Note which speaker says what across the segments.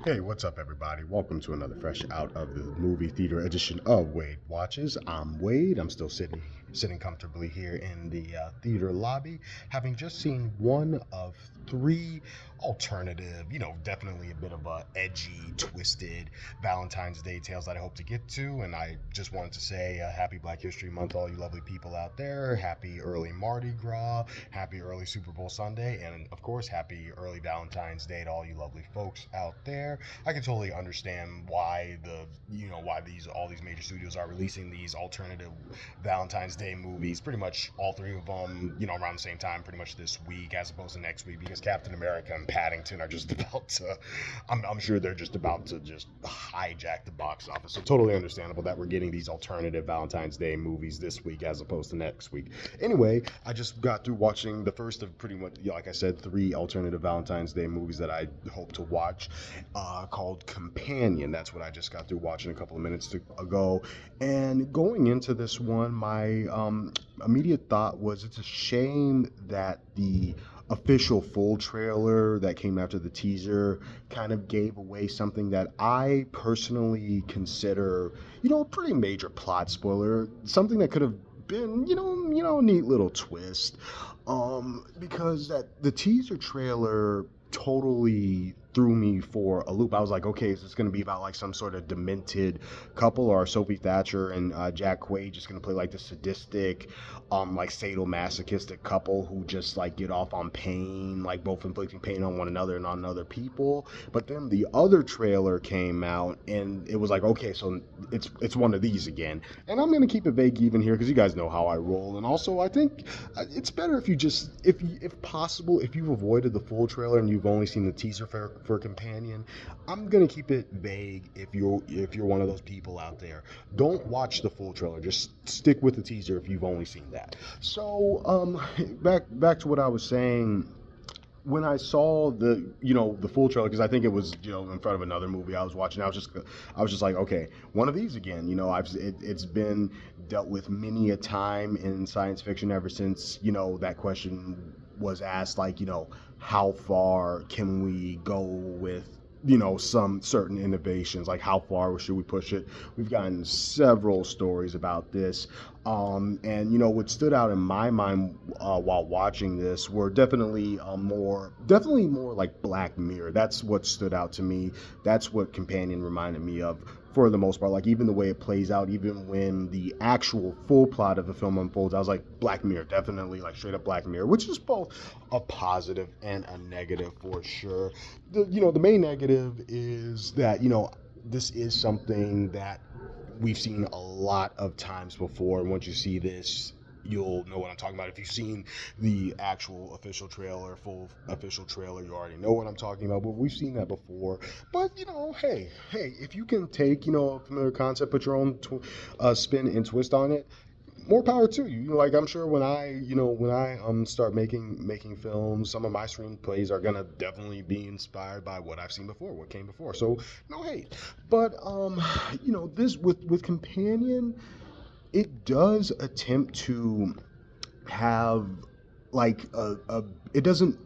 Speaker 1: Hey, what's up, everybody? Welcome to another fresh out of the movie theater edition of Wade Watches. I'm Wade. I'm still sitting comfortably here in the theater lobby, having just seen one of three alternative, definitely a bit of a edgy, twisted Valentine's Day tales that I hope to get to. And I just wanted to say happy Black History Month, all you lovely people out there. Happy early Mardi Gras. Happy early Super Bowl Sunday. And of course, happy early Valentine's Day to all you lovely folks out there. I can totally understand why why all these major studios are releasing these alternative Valentine's Day movies. Pretty much all three of them, around the same time, pretty much this week as opposed to next week, because Captain America and Paddington are just about to. I'm sure they're just about to just hijack the box office. So totally understandable that we're getting these alternative Valentine's Day movies this week as opposed to next week. Anyway, I just got through watching the first of pretty much, like I said, three alternative Valentine's Day movies that I hope to watch. Called Companion. That's what I just got through watching a couple of minutes ago. And going into this one, my immediate thought was it's a shame that the official full trailer that came after the teaser kind of gave away something that I personally consider, a pretty major plot spoiler, something that could have been, a neat little twist. Because that the teaser trailer totally threw me for a loop. I was like, okay, is this going to be about like some sort of demented couple, or Sophie Thatcher and Jack Quaid just going to play like the sadistic, like sadomasochistic couple who just like get off on pain, like both inflicting pain on one another and on other people? But then the other trailer came out, and it was like, okay, so it's one of these again. And I'm going to keep it vague even here because you guys know how I roll. And also, I think it's better if you just, if possible, if you've avoided the full trailer and you've only seen the teaser for Companion, I'm gonna keep it vague. If you're one of those people out there, don't watch the full trailer. Just stick with the teaser if you've only seen that. So back to what I was saying. When I saw the full trailer, because I think it was in front of another movie I was watching, I was just like, okay, one of these again. It's been dealt with many a time in science fiction ever since that question was asked, like, how far can we go with some certain innovations, like how far should we push it? We've gotten several stories about this. And what stood out in my mind while watching this were definitely more like Black Mirror. That's what stood out to me. That's what Companion reminded me of, for the most part. Like, even the way it plays out, even when the actual full plot of the film unfolds, I was like, Black Mirror, definitely, like, straight up Black Mirror, which is both a positive and a negative for sure. The main negative is that this is something that we've seen a lot of times before. And once you see this, you'll know what I'm talking about. If you've seen the actual official trailer, full official trailer, you already know what I'm talking about. But we've seen that before. But hey, if you can take a familiar concept, put your own spin and twist on it, more power to you. Like, I'm sure when I start making films, some of my screenplays are gonna definitely be inspired by what I've seen before, what came before. So no hate. But this with Companion, it does attempt to have like a it doesn't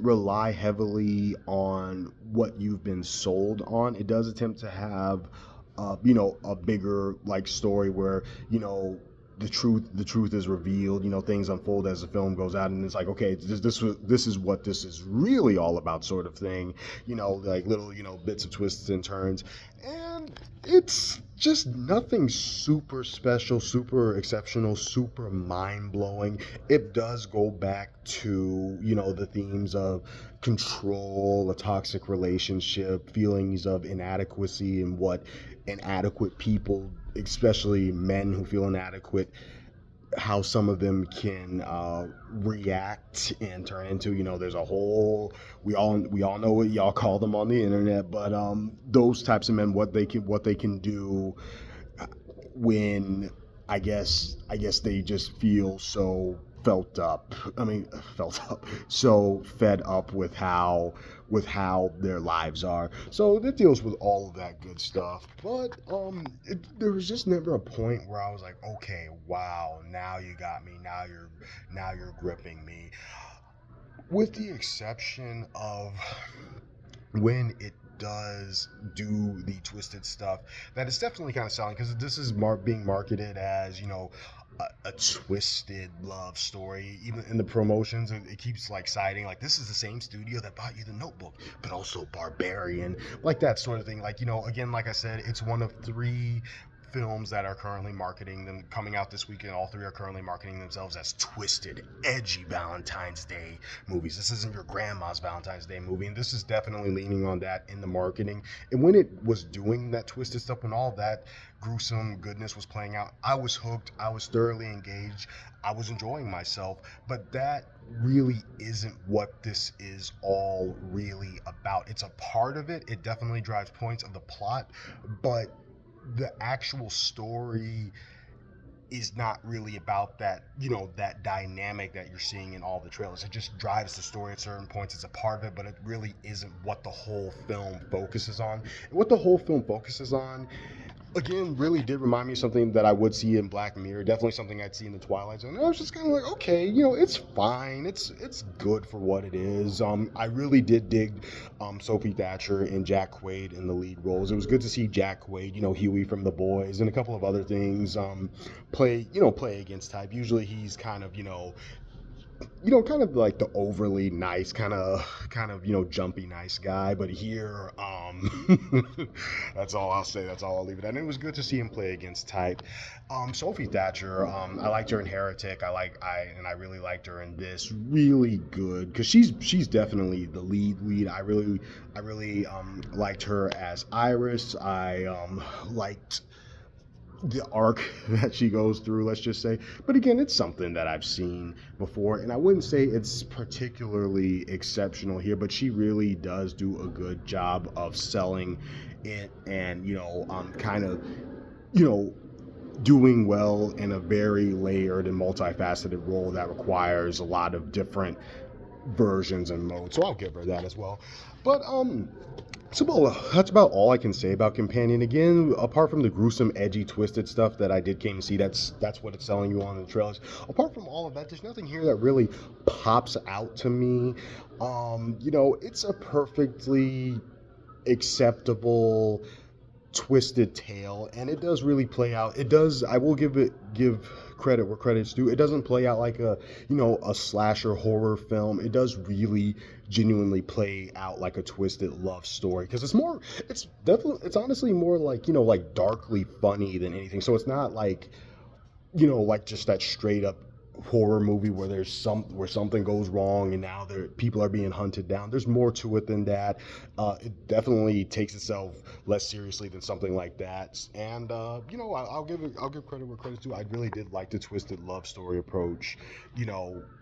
Speaker 1: rely heavily on what you've been sold on. It does attempt to have a bigger like story where the truth is revealed. Things unfold as the film goes out, and it's like, okay, this is what this is really all about, sort of thing. Like little bits of twists and turns, and it's just nothing super special, super exceptional, super mind-blowing. It does go back to the themes of control, a toxic relationship, feelings of inadequacy, and what inadequate people, especially men who feel inadequate, how some of them can react and turn into. There's a whole, we all know what y'all call them on the internet, but those types of men, what they can do when, I guess they just feel so felt up, so fed up with how their lives are. So it deals with all of that good stuff. But there was just never a point where I was like, okay, wow, now you got me. Now you're gripping me. With the exception of when it does do the twisted stuff that is definitely kind of selling, because this is being marketed as, you know, a twisted love story. Even in the promotions, it keeps like citing like this is the same studio that bought you The Notebook, but also Barbarian, like that sort of thing. Like, you know, again, like I said, it's one of three films that are currently marketing them, coming out this weekend. All three are currently marketing themselves as twisted, edgy Valentine's Day movies. This isn't your grandma's Valentine's Day movie, and this is definitely leaning on that in the marketing. And when it was doing that twisted stuff, when all that gruesome goodness was playing out, I was hooked. I was thoroughly engaged. I was enjoying myself. But that really isn't what this is all really about. It's a part of it. It definitely drives points of the plot, but the actual story is not really about that, you know, that dynamic that you're seeing in all the trailers. It just drives the story at certain points. It's a part of it, but it really isn't what the whole film focuses on. And what the whole film focuses on, again, really did remind me of something that I would see in Black Mirror. Definitely something I'd see in the Twilight Zone. And I was just kind of like, okay, you know, it's fine. It's good for what it is. I really did dig Sophie Thatcher and Jack Quaid in the lead roles. It was good to see Jack Quaid, you know, Huey from The Boys, and a couple of other things, play against type. Usually he's kind of, kind of like the overly nice, jumpy nice guy. But here, that's all I'll say. That's all I'll leave it at. And it was good to see him play against type. Sophie Thatcher, I liked her in Heretic. I really liked her in this. Really good, because she's definitely the lead. I really liked her as Iris. I liked the arc that she goes through, let's just say. But again, it's something that I've seen before, and I wouldn't say it's particularly exceptional here, but she really does do a good job of selling it, and kind of doing well in a very layered and multifaceted role that requires a lot of different versions and modes. So I'll give her that as well. But that's about all I can say about Companion. Again, apart from the gruesome, edgy, twisted stuff that I came to see, that's what it's selling you on in the trailers. Apart from all of that, there's nothing here that really pops out to me. It's a perfectly acceptable twisted tale, and it does really play out. It does. I will give credit where credit's due. It doesn't play out like a slasher horror film. It does really genuinely play out like a twisted love story, because it's honestly more like like darkly funny than anything. So it's not like like just that straight up horror movie where something goes wrong and now people are being hunted down. There's more to it than that. It definitely takes itself less seriously than something like that. And I'll give credit where credit's due. I really did like the twisted love story approach,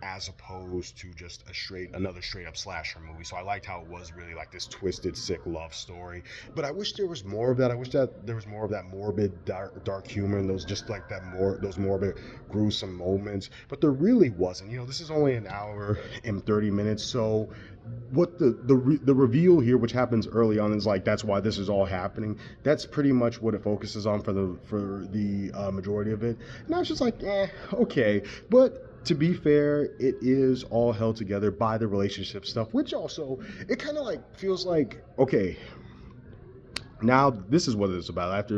Speaker 1: as opposed to just another straight up slasher movie. So I liked how it was really like this twisted, sick love story. But I wish there was more of that. I wish that there was more of that morbid, dark humor, and those morbid, gruesome moments. But there really wasn't. This is only an hour and 30 minutes, so what the reveal here, which happens early on, is like that's why this is all happening. That's pretty much what it focuses on for the majority of it. And I was just like, okay. But to be fair, it is all held together by the relationship stuff, which also, it kind of like feels like, okay, now this is what it's about.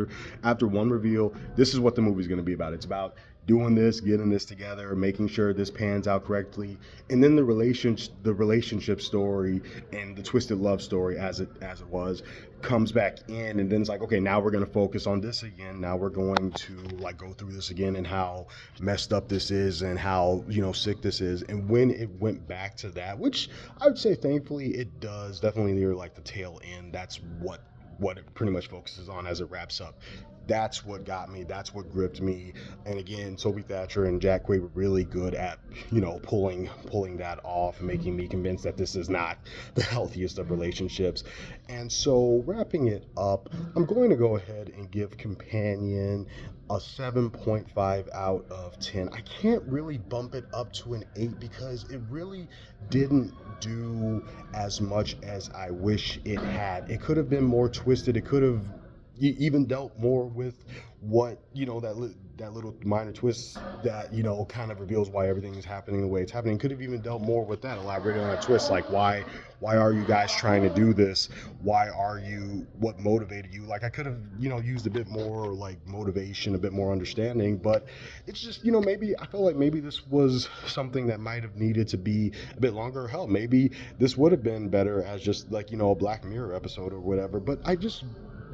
Speaker 1: After one reveal, this is what the movie's going to be about. It's about doing this, getting this together, making sure this pans out correctly, and then the relationship story and the twisted love story as it was comes back in, and then it's like, okay, now we're going to focus on this again. Now we're going to like go through this again and how messed up this is and how sick this is. And when it went back to that, which I would say thankfully it does, definitely near like the tail end, that's what it pretty much focuses on as it wraps up. That's what got me. That's what gripped me. And again, Sophie Thatcher and Jack Quaid were really good at, pulling that off and making me convinced that this is not the healthiest of relationships. And so, wrapping it up, I'm going to go ahead and give Companion a 7.5 out of 10. I can't really bump it up to an 8 because it really didn't do as much as I wish it had. It could have been more twisted. It could have even dealt more with what, that little minor twist that, kind of reveals why everything is happening the way it's happening. Could have even dealt more with that, elaborated on that twist, like why are you guys trying to do this? Why are you, what motivated you? Like, I could have, used a bit more like motivation, a bit more understanding. But it's just, maybe I feel like maybe this was something that might have needed to be a bit longer. Hell, maybe this would have been better as just like, a Black Mirror episode or whatever. But I just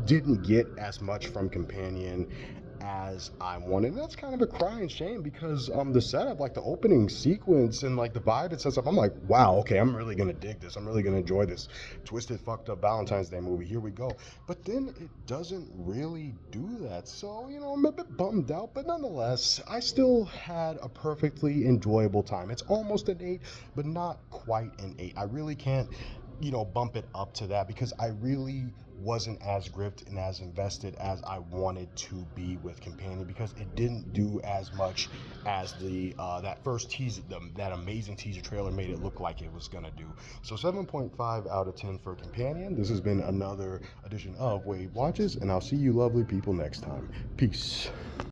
Speaker 1: didn't get as much from Companion as I wanted. And that's kind of a crying shame, because the setup, like the opening sequence and like the vibe it sets up, I'm like, wow, okay, I'm really gonna dig this. I'm really gonna enjoy this twisted, fucked up Valentine's Day movie. Here we go. But then it doesn't really do that. So, I'm a bit bummed out, but nonetheless, I still had a perfectly enjoyable time. It's almost an 8, but not quite an 8. I really can't, bump it up to that, because I really wasn't as gripped and as invested as I wanted to be with Companion, because it didn't do as much as the that first teaser, that amazing teaser trailer made it look like it was gonna do. So 7.5 out of 10 for Companion. This has been another edition of Wade Watches, and I'll see you lovely people next time. Peace.